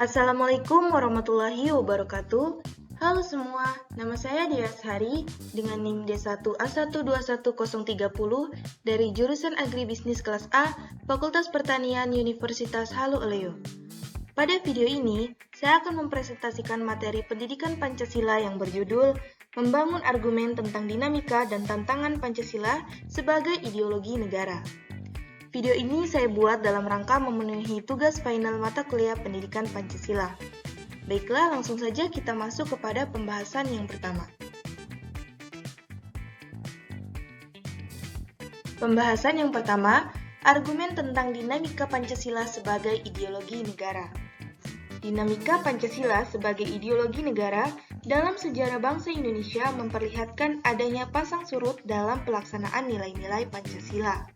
Assalamualaikum warahmatullahi wabarakatuh. Halo semua, nama saya Dia Ashari dengan NIM D1A121030 dari jurusan Agribisnis kelas A, Fakultas Pertanian Universitas Halu Oleo. Pada video ini, saya akan mempresentasikan materi pendidikan Pancasila yang berjudul Membangun Argumen tentang Dinamika dan Tantangan Pancasila sebagai Ideologi Negara. Video ini saya buat dalam rangka memenuhi tugas final mata kuliah pendidikan Pancasila. Baiklah, langsung saja kita masuk kepada pembahasan yang pertama. Pembahasan yang pertama, argumen tentang dinamika Pancasila sebagai ideologi negara. Dinamika Pancasila sebagai ideologi negara dalam sejarah bangsa Indonesia memperlihatkan adanya pasang surut dalam pelaksanaan nilai-nilai Pancasila.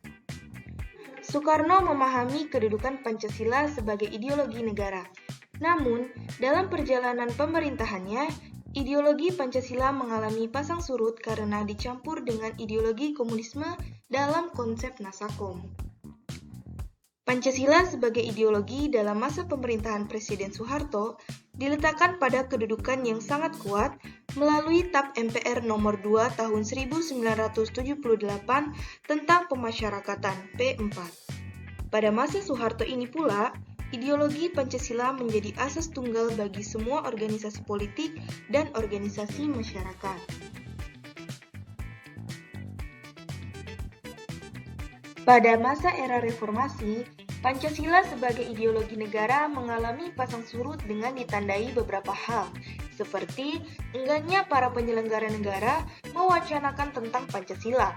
Soekarno memahami kedudukan Pancasila sebagai ideologi negara. Namun, dalam perjalanan pemerintahannya, ideologi Pancasila mengalami pasang surut karena dicampur dengan ideologi komunisme dalam konsep Nasakom. Pancasila sebagai ideologi dalam masa pemerintahan Presiden Soeharto diletakkan pada kedudukan yang sangat kuat melalui TAP MPR nomor 2 tahun 1978 tentang pemasyarakatan P4. Pada masa Soeharto ini pula, ideologi Pancasila menjadi asas tunggal bagi semua organisasi politik dan organisasi masyarakat. Pada masa era reformasi, Pancasila sebagai ideologi negara mengalami pasang surut dengan ditandai beberapa hal, seperti enggannya para penyelenggara negara mewacanakan tentang Pancasila,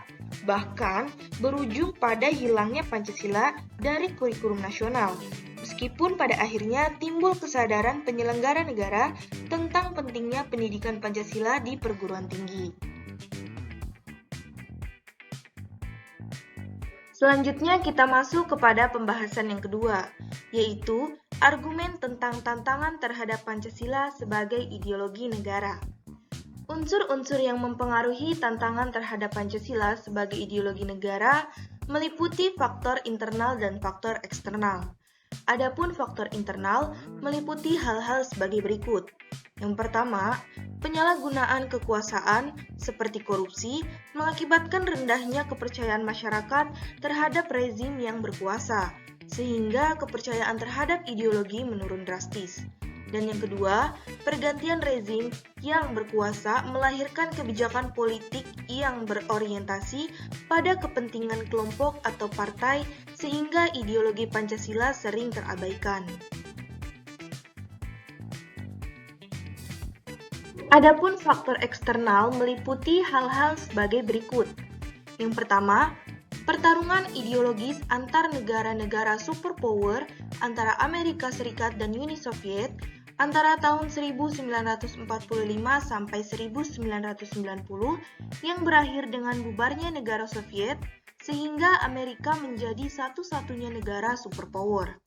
bahkan berujung pada hilangnya Pancasila dari kurikulum nasional. Meskipun pada akhirnya timbul kesadaran penyelenggara negara tentang pentingnya pendidikan Pancasila di perguruan tinggi. Selanjutnya kita masuk kepada pembahasan yang kedua, yaitu argumen tentang tantangan terhadap Pancasila sebagai ideologi negara. Unsur-unsur yang mempengaruhi tantangan terhadap Pancasila sebagai ideologi negara meliputi faktor internal dan faktor eksternal. Adapun faktor internal meliputi hal-hal sebagai berikut. Yang pertama, penyalahgunaan kekuasaan seperti korupsi mengakibatkan rendahnya kepercayaan masyarakat terhadap rezim yang berkuasa, sehingga kepercayaan terhadap ideologi menurun drastis. Dan yang kedua, pergantian rezim yang berkuasa melahirkan kebijakan politik yang berorientasi pada kepentingan kelompok atau partai sehingga ideologi Pancasila sering terabaikan. Adapun faktor eksternal meliputi hal-hal sebagai berikut. Yang pertama, pertarungan ideologis antar negara-negara superpower antara Amerika Serikat dan Uni Soviet antara tahun 1945 sampai 1990 yang berakhir dengan bubarnya negara Soviet sehingga Amerika menjadi satu-satunya negara superpower.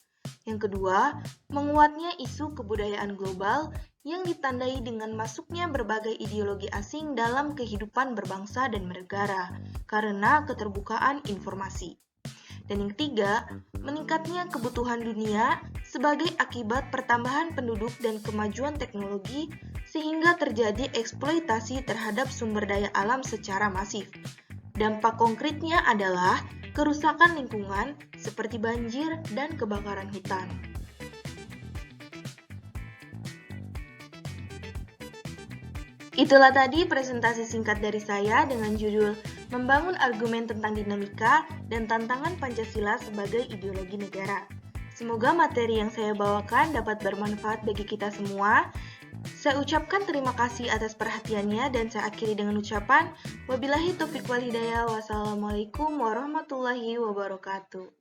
Yang kedua, menguatnya isu kebudayaan global yang ditandai dengan masuknya berbagai ideologi asing dalam kehidupan berbangsa dan bernegara karena keterbukaan informasi. Dan yang ketiga, meningkatnya kebutuhan dunia sebagai akibat pertambahan penduduk dan kemajuan teknologi sehingga terjadi eksploitasi terhadap sumber daya alam secara masif. Dampak konkretnya adalah kerusakan lingkungan seperti banjir dan kebakaran hutan. Itulah tadi presentasi singkat dari saya dengan judul Membangun Argumen tentang Dinamika dan Tantangan Pancasila sebagai Ideologi Negara. Semoga materi yang saya bawakan dapat bermanfaat bagi kita semua. Saya ucapkan terima kasih atas perhatiannya dan saya akhiri dengan ucapan wabillahi taufiq wal hidayah. Wassalamualaikum warahmatullahi wabarakatuh.